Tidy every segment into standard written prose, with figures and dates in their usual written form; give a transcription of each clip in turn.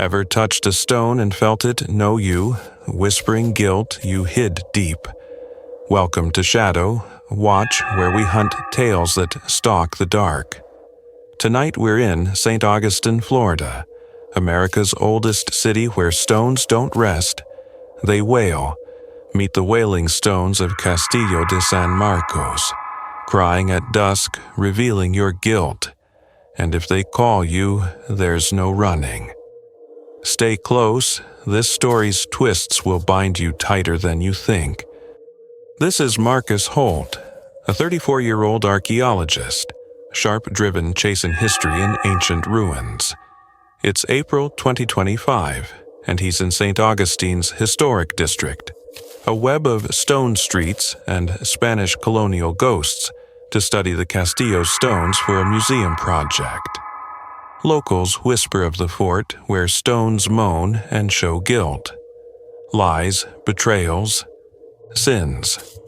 Ever touched a stone and felt it know you, whispering guilt you hid deep? Welcome to Shadow. Watch where we hunt tales that stalk the dark. Tonight we're in St. Augustine, Florida, America's oldest city where stones don't rest, they wail. Meet the Wailing Stones of Castillo de San Marcos, crying at dusk, revealing your guilt. And if they call you, there's no running. Stay close, this story's twists will bind you tighter than you think. This is Marcus Holt, a 34-year-old archaeologist, sharp-driven chasing history in ancient ruins. It's April 2025, and he's in St. Augustine's historic district, a web of stone streets and Spanish colonial ghosts to study the Castillo stones for a museum project. Locals whisper of the fort where stones moan and show guilt. Lies, betrayals, sins.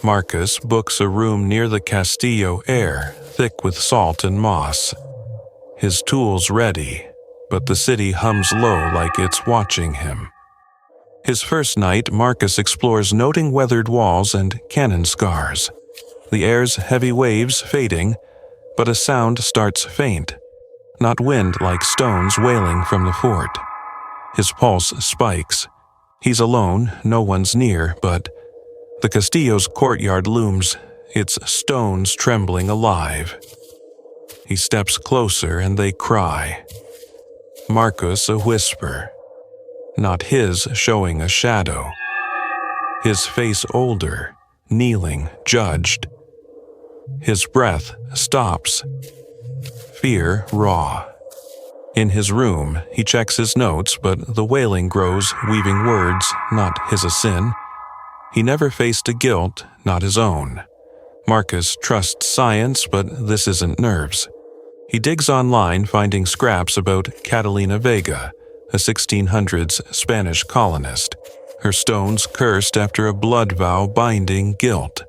Marcus books a room near the Castillo air, thick with salt and moss. His tools ready, but the city hums low like it's watching him. His first night, Marcus explores noting weathered walls and cannon scars. The air's heavy waves fading, but a sound starts faint, not wind like stones wailing from the fort. His pulse spikes. He's alone, no one's near, but the Castillo's courtyard looms, its stones trembling alive. He steps closer and they cry. Marcus a whisper, not his showing a shadow. His face older, kneeling, judged. His breath stops. Fear raw. In his room, he checks his notes, but the wailing grows, weaving words, not his a sin. He never faced a guilt, not his own. Marcus trusts science, but this isn't nerves. He digs online, finding scraps about Catalina Vega, a 1600s Spanish colonist. Her stones cursed after a blood vow binding guilt.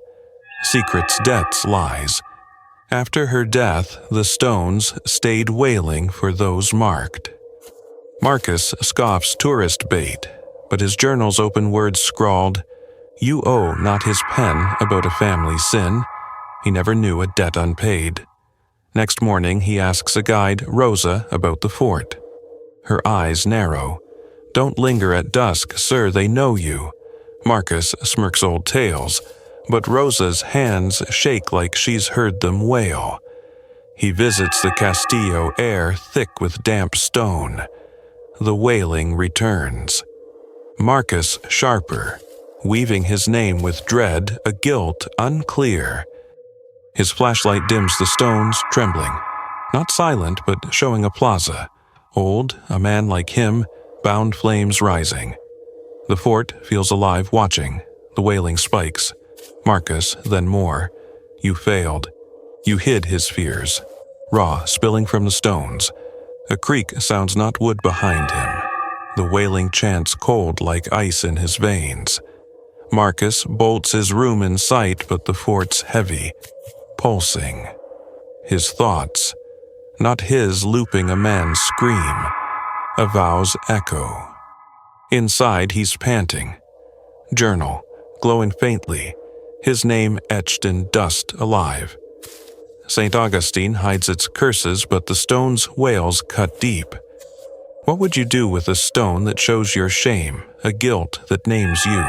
Secrets, debts, lies. After her death, the stones stayed wailing for those marked. Marcus scoffs tourist bait, but his journal's open words scrawled, "You owe not his pen about a family sin. He never knew a debt unpaid." Next morning, he asks a guide, Rosa, about the fort. Her eyes narrow. "Don't linger at dusk, sir, they know you." Marcus smirks old tales, but Rosa's hands shake like she's heard them wail. He visits the Castillo air thick with damp stone. The wailing returns. Marcus sharper, weaving his name with dread, a guilt unclear. His flashlight dims the stones, trembling. Not silent, but showing a plaza. Old, a man like him, bound flames rising. The fort feels alive watching. The wailing spikes. Marcus, then more. You failed. You hid his fears. Raw, spilling from the stones. A creak sounds not wood behind him. The wailing chants cold like ice in his veins. Marcus bolts his room in sight, but the fort's heavy, pulsing. His thoughts, not his looping a man's scream, a vow's echo. Inside he's panting. Journal, glowing faintly, his name etched in dust alive. St. Augustine hides its curses, but the stone's wails cut deep. What would you do with a stone that shows your shame, a guilt that names you?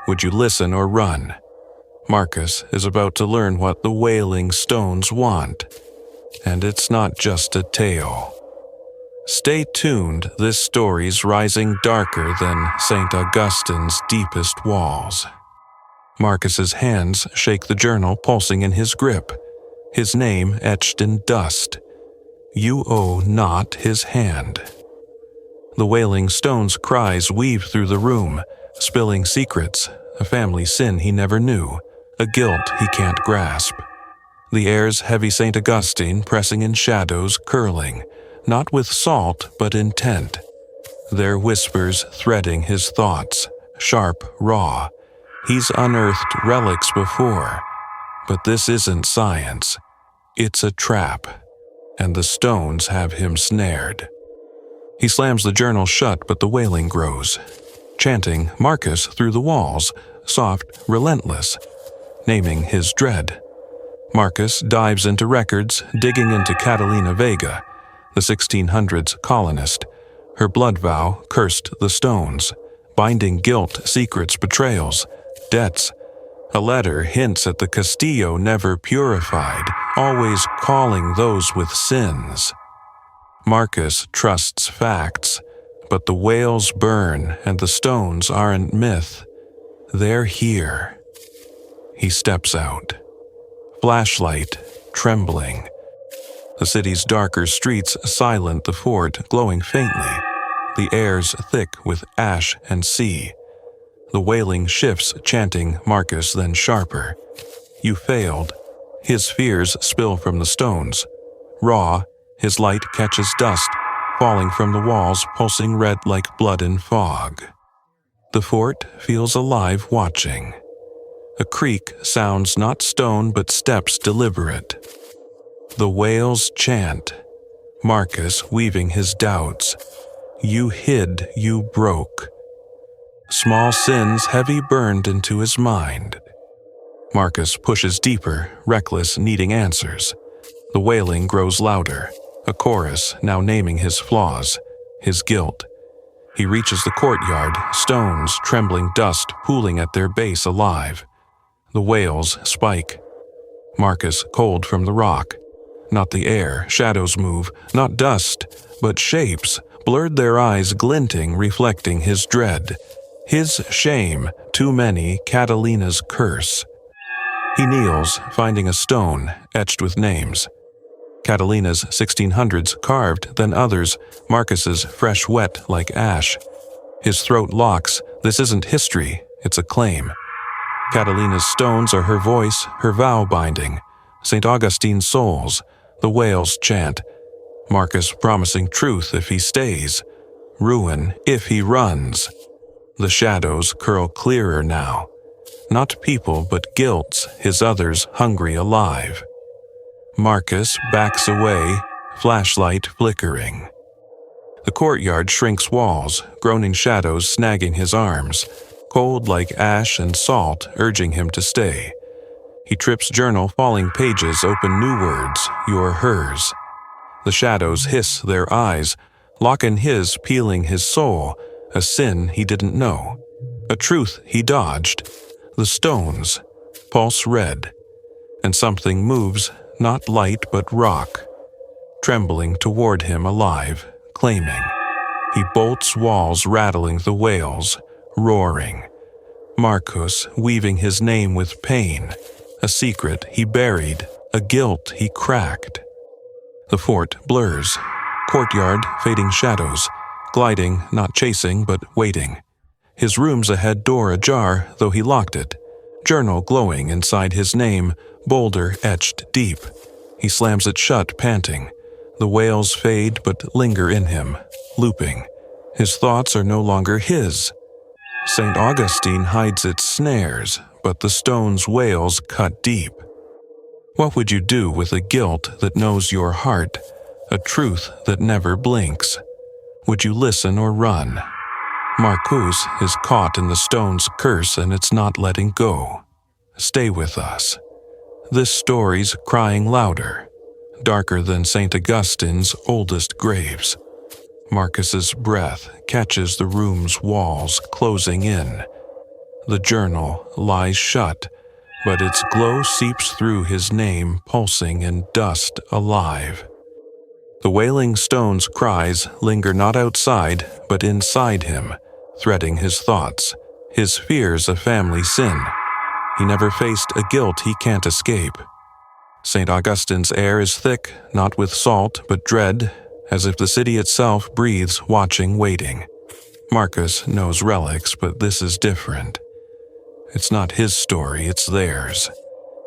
Would you listen or run? Marcus is about to learn what the Wailing Stones want. And it's not just a tale. Stay tuned, this story's rising darker than St. Augustine's deepest walls. Marcus's hands shake the journal pulsing in his grip, his name etched in dust. You owe not his hand. The Wailing Stones' cries weave through the room, spilling secrets, a family sin he never knew, a guilt he can't grasp. The air's heavy St. Augustine pressing in shadows, curling, not with salt but intent. Their whispers threading his thoughts, sharp, raw. He's unearthed relics before, but this isn't science. It's a trap, and the stones have him snared. He slams the journal shut, but the wailing grows, chanting Marcus through the walls, soft, relentless, naming his dread. Marcus dives into records, digging into Catalina Vega, the 1600s colonist. Her blood vow cursed the stones, binding guilt, secrets, betrayals, debts. A letter hints at the Castillo never purified, always calling those with sins. Marcus trusts facts, but the wails burn and the stones aren't myth. They're here. He steps out. Flashlight, trembling. The city's darker streets silent, the fort glowing faintly. The air's thick with ash and sea. The wailing shifts, chanting Marcus, then sharper. You failed. His fears spill from the stones. Raw, his light catches dust, falling from the walls, pulsing red like blood in fog. The fort feels alive, watching. A creak sounds not stone but steps deliberate. The wails chant. Marcus weaving his doubts. You hid, you broke. Small sins heavy burned into his mind. Marcus pushes deeper, reckless, needing answers. The wailing grows louder, a chorus now naming his flaws, his guilt. He reaches the courtyard, stones, trembling dust pooling at their base alive. The wails spike. Marcus cold from the rock. Not the air, shadows move, not dust, but shapes, blurred their eyes glinting, reflecting his dread. His shame, too many, Catalina's curse. He kneels, finding a stone, etched with names. Catalina's 1600s carved, then others, Marcus's fresh wet like ash. His throat locks, this isn't history, it's a claim. Catalina's stones are her voice, her vow binding. St. Augustine's souls, the wails chant. Marcus promising truth if he stays, ruin if he runs. The shadows curl clearer now. Not people, but guilts, his others hungry alive. Marcus backs away, flashlight flickering. The courtyard shrinks walls, groaning shadows snagging his arms, cold like ash and salt urging him to stay. He trips journal, falling pages, open new words, you're hers. The shadows hiss their eyes, lock in his, peeling his soul, a sin he didn't know, a truth he dodged. The stones, pulse red, and something moves, not light but rock, trembling toward him alive, claiming. He bolts walls, rattling the wails, roaring. Marcus weaving his name with pain, a secret he buried, a guilt he cracked. The fort blurs, courtyard fading shadows, gliding, not chasing but waiting. His room's ahead, door ajar, though he locked it. Journal glowing inside his name, boulder etched deep. He slams it shut, panting. The wails fade but linger in him, looping. His thoughts are no longer his. St. Augustine hides its snares, but the stone's wails cut deep. What would you do with a guilt that knows your heart, a truth that never blinks? Would you listen or run? Marcus is caught in the stone's curse and it's not letting go. Stay with us. This story's crying louder, darker than St. Augustine's oldest graves. Marcus's breath catches the room's walls closing in. The journal lies shut, but its glow seeps through his name, pulsing in dust alive. The Wailing Stones' cries linger not outside, but inside him, threading his thoughts, his fears of family sin. He never faced a guilt he can't escape. St. Augustine's air is thick, not with salt, but dread, as if the city itself breathes, watching, waiting. Marcus knows relics, but this is different. It's not his story, it's theirs.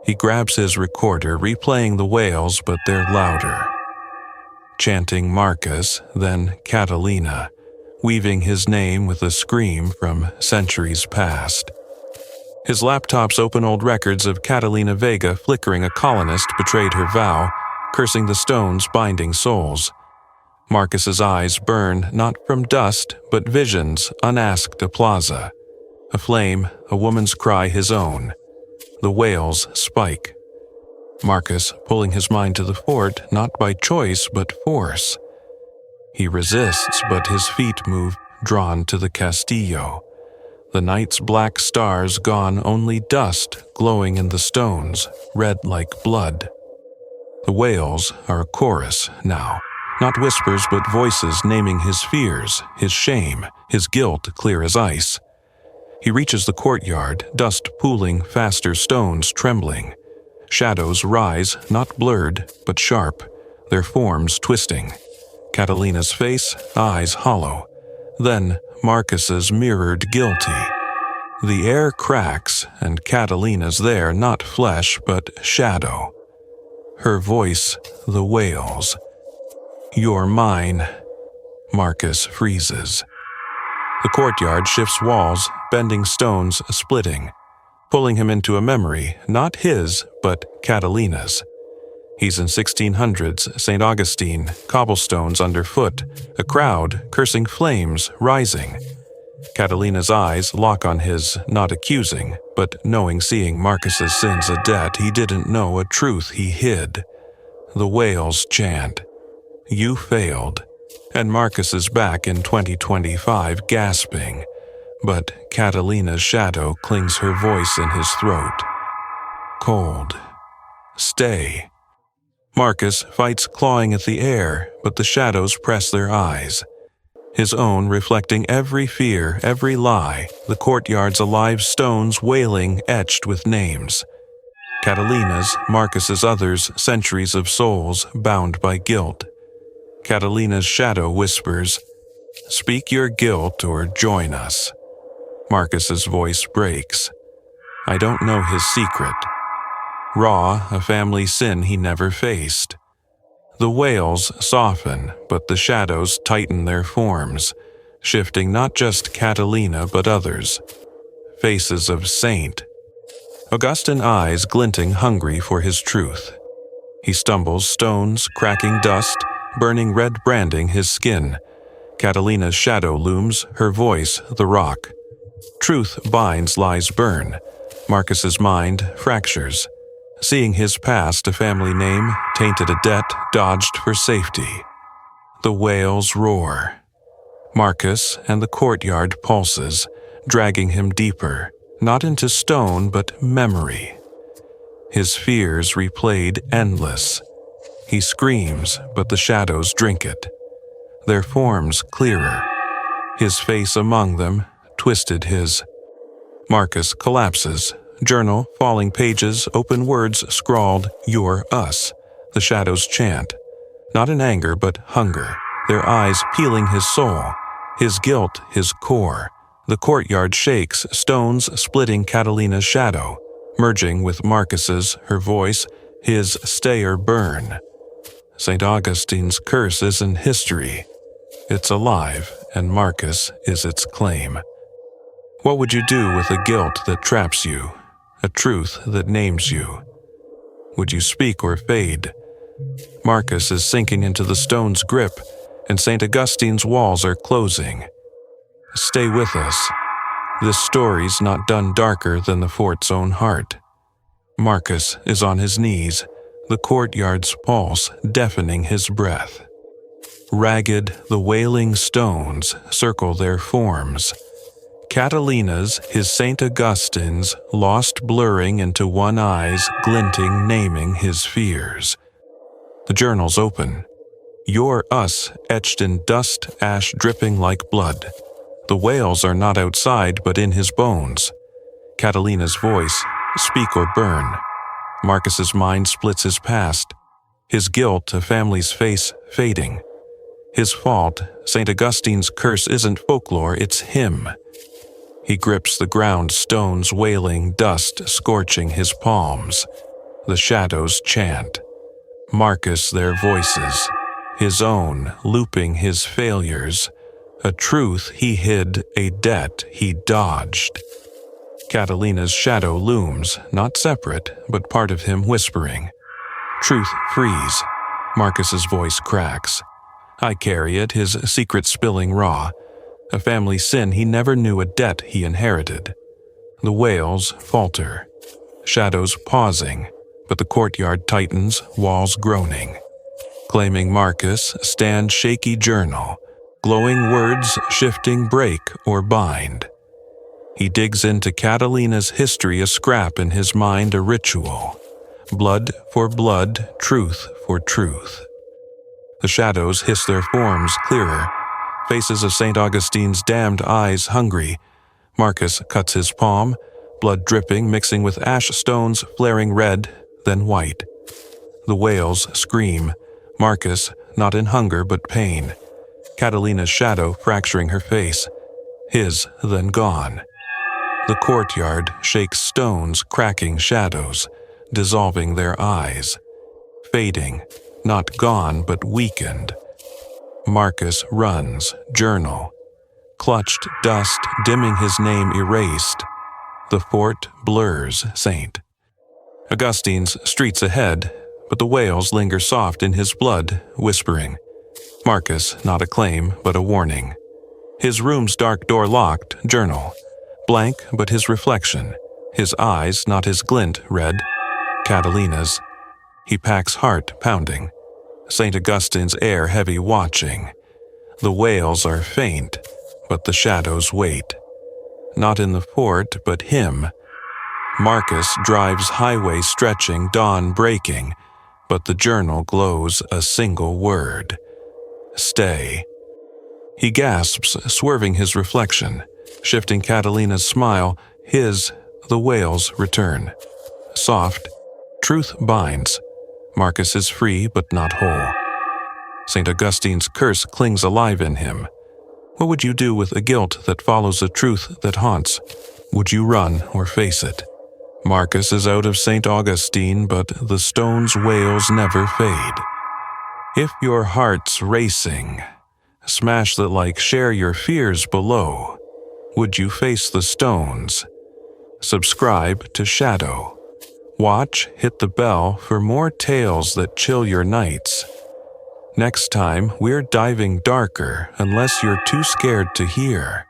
He grabs his recorder, replaying the wails, but they're louder. Chanting Marcus, then Catalina, weaving his name with a scream from centuries past. His laptops open old records of Catalina Vega flickering. A colonist betrayed her vow, cursing the stones binding souls. Marcus's eyes burn not from dust, but visions unasked a plaza. A flame, a woman's cry his own. The wails spike. Marcus pulling his mind to the fort not by choice but force. He resists, but his feet move, drawn to the Castillo. The night's black stars gone, only dust glowing in the stones, red like blood. The wails are a chorus now, not whispers but voices naming his fears, his shame, his guilt clear as ice. He reaches the courtyard, dust pooling, faster stones trembling. Shadows rise, not blurred, but sharp, their forms twisting. Catalina's face, eyes hollow. Then Marcus's mirrored guilty. The air cracks, and Catalina's there, not flesh, but shadow. Her voice, the wails. "You're mine." Marcus freezes. The courtyard shifts walls, bending stones, splitting, pulling him into a memory, not his, but Catalina's. He's in 1600s, St. Augustine, cobblestones underfoot, a crowd, cursing flames, rising. Catalina's eyes lock on his, not accusing, but knowing seeing Marcus's sins a debt he didn't know, a truth he hid. The wails chant, "You failed," and Marcus is back in 2025 gasping, but Catalina's shadow clings her voice in his throat. Cold. Stay. Marcus fights clawing at the air, but the shadows press their eyes. His own reflecting every fear, every lie, the courtyard's alive stones wailing, etched with names. Catalina's, Marcus's others, centuries of souls bound by guilt. Catalina's shadow whispers, "Speak your guilt or join us." Marcus's voice breaks. I don't know his secret. Raw, a family sin he never faced. The wails soften, but the shadows tighten their forms, shifting not just Catalina but others. Faces of saint. Augustine eyes glinting, hungry for his truth. He stumbles, stones, cracking dust, burning red branding his skin. Catalina's shadow looms, her voice the rock. Truth binds, lies burn. Marcus's mind fractures. Seeing his past, a family name, tainted a debt, dodged for safety. The wails roar. Marcus and the courtyard pulses, dragging him deeper, not into stone but memory. His fears replayed endless. He screams, but the shadows drink it. Their forms clearer. His face among them, twisted his. Marcus collapses. Journal, falling pages, open words scrawled, "You're us." The shadows chant. Not in anger, but hunger. Their eyes peeling his soul. His guilt, his core. The courtyard shakes, stones splitting Catalina's shadow. Merging with Marcus's, her voice, his stay or burn. St. Augustine's curse isn't history. It's alive, and Marcus is its claim. What would you do with a guilt that traps you? A truth that names you? Would you speak or fade? Marcus is sinking into the stone's grip, and St. Augustine's walls are closing. Stay with us. This story's not done darker than the fort's own heart. Marcus is on his knees, the courtyard's pulse deafening his breath. Ragged, the wailing stones circle their forms. Catalina's, his St. Augustine's, lost blurring into one eye's, glinting, naming his fears. The journal's open. "You're us," etched in dust, ash dripping like blood. The wails are not outside but in his bones. Catalina's voice, "Speak or burn." Marcus's mind splits his past. His guilt, a family's face, fading. His fault, St. Augustine's curse isn't folklore, it's him. He grips the ground, stones wailing, dust scorching his palms. The shadows chant. Marcus their voices, his own, looping his failures. A truth he hid, a debt he dodged. Catalina's shadow looms, not separate, but part of him whispering. Truth frees. Marcus's voice cracks. I carry it, his secret spilling raw, a family sin he never knew, a debt he inherited. The wails falter, shadows pausing, but the courtyard tightens, walls groaning. Claiming Marcus, stand shaky journal, glowing words shifting break or bind. He digs into Catalina's history, a scrap in his mind, a ritual. Blood for blood, truth for truth. The shadows hiss their forms clearer, faces of St. Augustine's damned eyes hungry. Marcus cuts his palm, blood dripping, mixing with ash stones, flaring red, then white. The wails scream, Marcus not in hunger but pain. Catalina's shadow fracturing her face, his then gone. The courtyard shakes, stones cracking, shadows dissolving their eyes, fading, not gone but weakened. Marcus runs, journal, clutched dust dimming his name erased. The fort blurs Saint. Augustine's streets ahead, but the wails linger soft in his blood, whispering. Marcus not a claim but a warning. His room's dark door locked, journal, blank but his reflection. His eyes, not his glint, red. Catalina's. He packs heart pounding. St. Augustine's air heavy watching. The wails are faint, but the shadows wait. Not in the fort, but him. Marcus drives highway stretching, dawn breaking, but the journal glows a single word. Stay. He gasps, swerving his reflection, shifting Catalina's smile, his, the wails return. Soft, truth binds. Marcus is free but not whole. St. Augustine's curse clings alive in him. What would you do with a guilt that follows a truth that haunts? Would you run or face it? Marcus is out of St. Augustine, but the stone's wails never fade. If your heart's racing, smash the like, share your fears below. Would you face the stones? Subscribe to Shadow. Watch, hit the bell for more tales that chill your nights. Next time, we're diving darker unless you're too scared to hear.